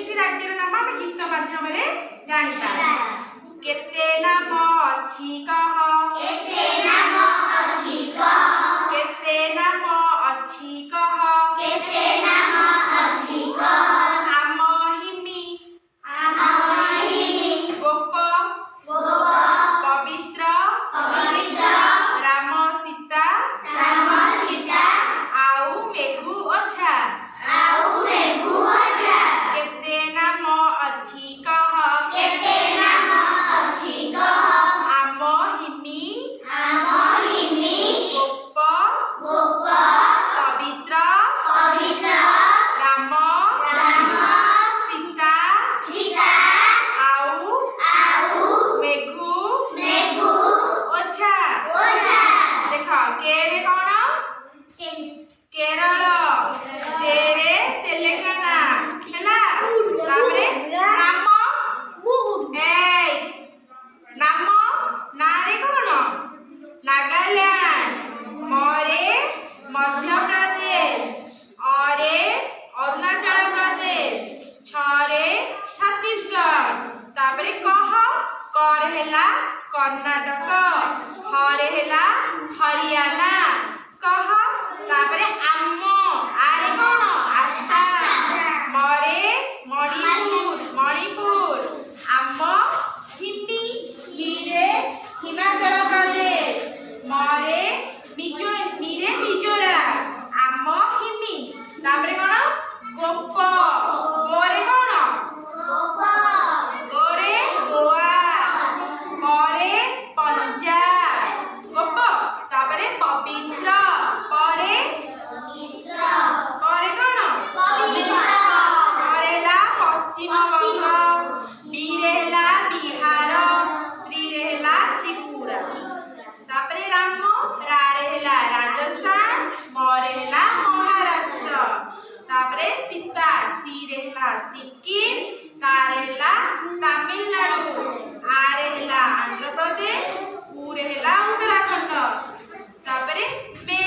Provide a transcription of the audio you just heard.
केतेटी राज्यर नाम आम गीत माध्यम जानिबा केते नाम अछि कह केते नाम अछि कह केते नाम अछि कह केते नाम अछि कह आम हिमी गोप पवित्र राम सीता आउ मेघु ओछा केते नाम अछि कह आम हिमी गोप पवित्र राम सीता आउ मेघु ओछा देख के रे कौन केरल तेरे तेलंगाना हैला तापरे नाम नाम नारे कौन नागालैंड मरे मध्य प्रदेश अरे अरुणाचल प्रदेश छरे छत्तीसगढ़ तापरे कह कर हैला कर्नाटक हरे हैला हरियाणा कह तापरे आम आरे कौन आसाम मरे मणिपुर आम हिमी हिरे हिमाचल प्रदेश मरे मिजोराम आम हिमी तापरे कौन गोप गोरे कौन गोरे गोवा परे पंजाब गोप तापरे पवित्र परे कौन परेला पश्चिम बंग बीरे हैला बिहार त्रिरे हैला त्रिपुरा तापरे राम रारे हैला राजस्थान मरे हैला महाराष्ट्र तापरे सीता सीरे हैला सिक्किम तारे हैला तमिलनाडु आरे हैला आंध्र प्रदेश पूरे हैला उत्तराखंड तापरे मे